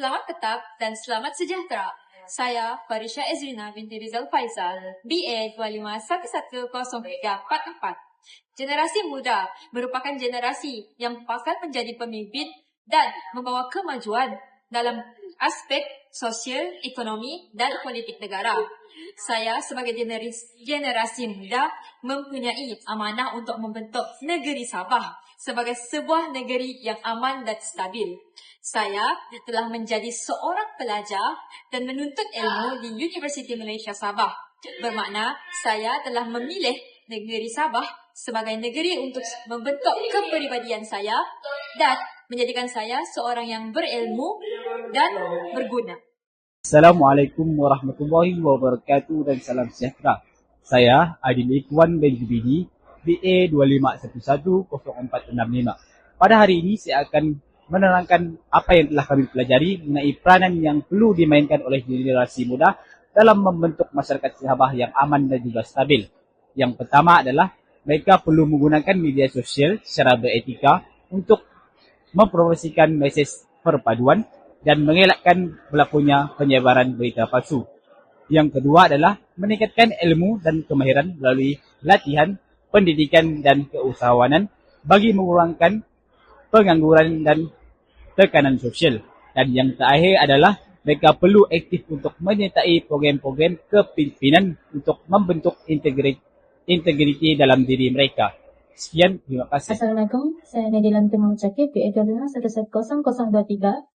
Selamat petang dan selamat sejahtera. Saya Farisha Ezrina binti Rizal Faisal, BA 2511034. Generasi muda merupakan generasi yang akan menjadi pemimpin dan membawa kemajuan dalam aspek sosial, ekonomi, dan politik negara. Saya sebagai generasi muda mempunyai amanah untuk membentuk negeri Sabah sebagai sebuah negeri yang aman dan stabil. Saya telah menjadi seorang pelajar dan menuntut ilmu di Universiti Malaysia Sabah. Bermakna saya telah memilih negeri Sabah sebagai negeri untuk membentuk kepribadian saya dan menjadikan saya seorang yang berilmu dan berguna. Assalamualaikum warahmatullahi wabarakatuh dan salam sejahtera. Saya Adil Ikhwan bin Jubidi, BA 2511065. Pada hari ini saya akan menerangkan apa yang telah kami pelajari mengenai peranan yang perlu dimainkan oleh generasi muda dalam membentuk masyarakat Sabah yang aman dan juga stabil. Yang pertama adalah mereka perlu menggunakan media sosial secara beretika untuk mempromosikan mesej perpaduan dan mengelakkan berlakunya penyebaran berita palsu. Yang kedua adalah meningkatkan ilmu dan kemahiran melalui latihan, pendidikan dan keusahawanan bagi mengurangkan pengangguran dan tekanan sosial. Dan yang terakhir adalah mereka perlu aktif untuk menyertai program-program kepimpinan untuk membentuk integriti dalam diri mereka. Sekian, terima kasih. Assalamualaikum, saya Nadila Timur Cakip, BA 2511023.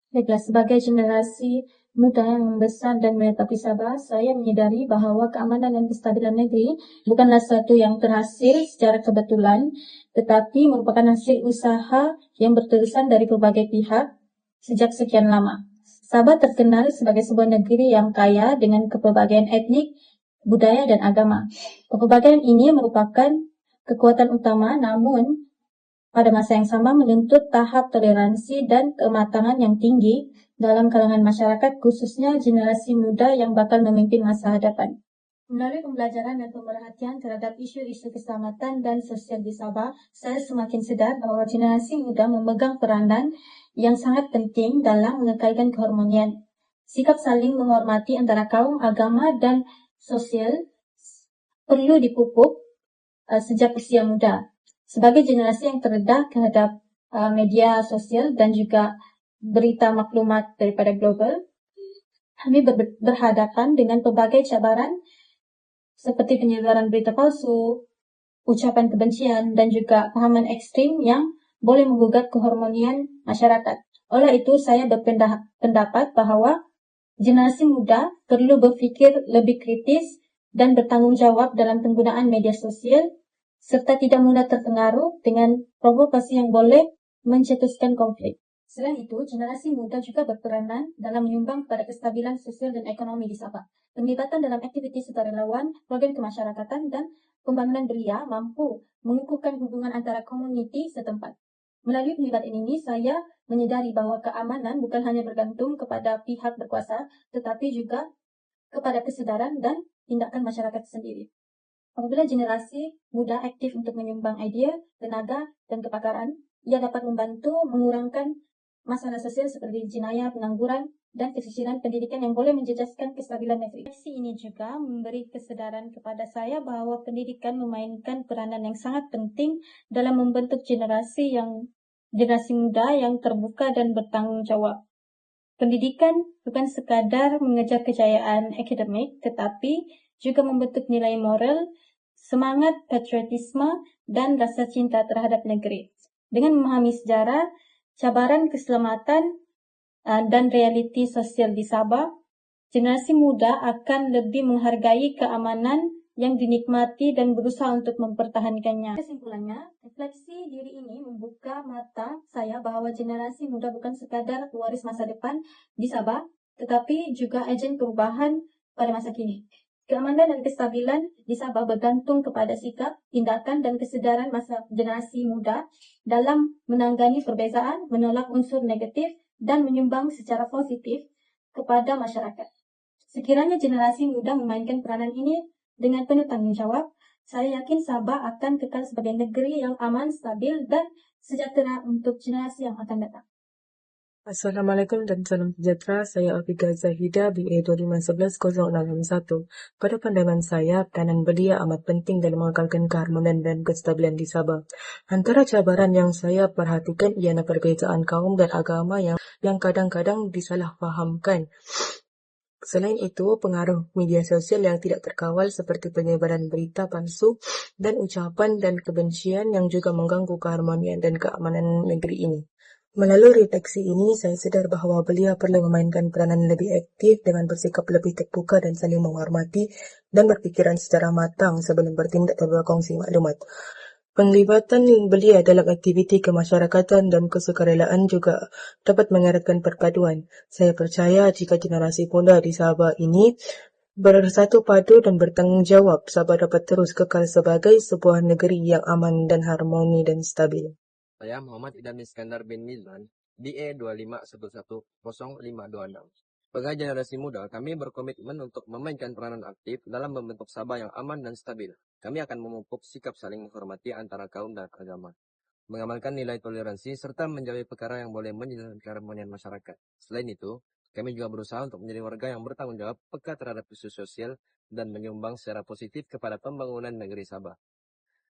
Baiklah, sebagai generasi muda yang membesar dan menetapi Sabah, saya menyadari bahawa keamanan dan kestabilan negeri bukanlah sesuatu yang terhasil secara kebetulan, tetapi merupakan hasil usaha yang berterusan dari berbagai pihak sejak sekian lama. Sabah terkenal sebagai sebuah negeri yang kaya dengan kepelbagaian etnik, budaya dan agama. Kepelbagaian ini merupakan kekuatan utama, namun pada masa yang sama menuntut tahap toleransi dan kematangan yang tinggi dalam kalangan masyarakat, khususnya generasi muda yang bakal memimpin masa hadapan. Melalui pembelajaran dan pemerhatian terhadap isu-isu keselamatan dan sosial di Sabah, saya semakin sedar bahawa generasi muda memegang peranan yang sangat penting dalam mengekalkan keharmonian. Sikap saling menghormati antara kaum, agama dan sosial perlu dipupuk sejak usia muda. Sebagai generasi yang terdedah terhadap media sosial dan juga berita maklumat daripada global, kami berhadapan dengan pelbagai cabaran seperti penyebaran berita palsu, ucapan kebencian dan juga pahaman ekstrim yang boleh menggugat keharmonian masyarakat. Oleh itu, saya berpendapat bahawa generasi muda perlu berfikir lebih kritis dan bertanggungjawab dalam penggunaan media sosial serta tidak mudah terpengaruh dengan provokasi yang boleh mencetuskan konflik. Selain itu, generasi muda juga berperanan dalam menyumbang kepada kestabilan sosial dan ekonomi di Sabah. Penglibatan dalam aktiviti sukarelawan, program kemasyarakatan dan pembangunan belia mampu mengukuhkan hubungan antara komuniti setempat. Melalui penglibatan ini, saya menyadari bahawa keamanan bukan hanya bergantung kepada pihak berkuasa, tetapi juga kepada kesedaran dan tindakan masyarakat sendiri. Apabila generasi muda aktif untuk menyumbang idea, tenaga dan kepakaran, ia dapat membantu mengurangkan masalah sosial seperti jenayah, pengangguran dan kesusilaan pendidikan yang boleh menjejaskan kestabilan negeri. Aksi ini juga memberi kesedaran kepada saya bahawa pendidikan memainkan peranan yang sangat penting dalam membentuk generasi muda yang terbuka dan bertanggungjawab. Pendidikan bukan sekadar mengejar kejayaan akademik, tetapi juga membentuk nilai moral, semangat patriotisme dan rasa cinta terhadap negeri. Dengan memahami sejarah, cabaran keselamatan dan realiti sosial di Sabah, generasi muda akan lebih menghargai keamanan yang dinikmati dan berusaha untuk mempertahankannya. Kesimpulannya, refleksi diri ini membuka mata saya bahawa generasi muda bukan sekadar pewaris masa depan di Sabah, tetapi juga agen perubahan pada masa kini. Keamanan dan kestabilan di Sabah bergantung kepada sikap, tindakan dan kesedaran generasi muda dalam menanggani perbezaan, menolak unsur negatif dan menyumbang secara positif kepada masyarakat. Sekiranya generasi muda memainkan peranan ini dengan penuh tanggungjawab, saya yakin Sabah akan kekal sebagai negeri yang aman, stabil dan sejahtera untuk generasi yang akan datang. Assalamualaikum dan salam sejahtera. Saya Alfiqah Zahida, BA 2511-0661. Pada pandangan saya, peranan belia amat penting dalam mengekalkan keharmonian dan kestabilan di Sabah. Antara cabaran yang saya perhatikan ialah perbezaan kaum dan agama yang kadang-kadang disalahfahamkan. Selain itu, pengaruh media sosial yang tidak terkawal seperti penyebaran berita palsu dan ucapan dan kebencian yang juga mengganggu keharmonian dan keamanan negeri ini. Melalui refleksi ini, saya sedar bahawa belia perlu memainkan peranan lebih aktif dengan bersikap lebih terbuka dan saling menghormati dan berfikiran secara matang sebelum bertindak dan berkongsi maklumat. Penglibatan belia dalam aktiviti kemasyarakatan dan kesukarelaan juga dapat mengeratkan perpaduan. Saya percaya jika generasi muda di Sabah ini bersatu padu dan bertanggungjawab, Sabah dapat terus kekal sebagai sebuah negeri yang aman dan harmoni dan stabil. Saya Muhammad Idham Iskandar bin Mizan, DE 25110526. Sebagai generasi muda, kami berkomitmen untuk memainkan peranan aktif dalam membentuk Sabah yang aman dan stabil. Kami akan memupuk sikap saling menghormati antara kaum dan agama, mengamalkan nilai toleransi, serta menjauhi perkara yang boleh menyebabkan keharmonian masyarakat. Selain itu, kami juga berusaha untuk menjadi warga yang bertanggung jawab, peka terhadap isu sosial, dan menyumbang secara positif kepada pembangunan negeri Sabah.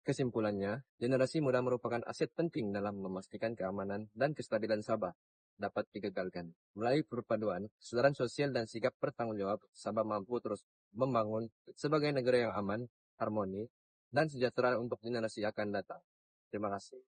Kesimpulannya, generasi muda merupakan aset penting dalam memastikan keamanan dan kestabilan Sabah dapat dikekalkan. Melalui perpaduan, kesadaran sosial dan sikap bertanggung jawab, Sabah mampu terus membangun sebagai negara yang aman, harmoni, dan sejahtera untuk generasi akan datang. Terima kasih.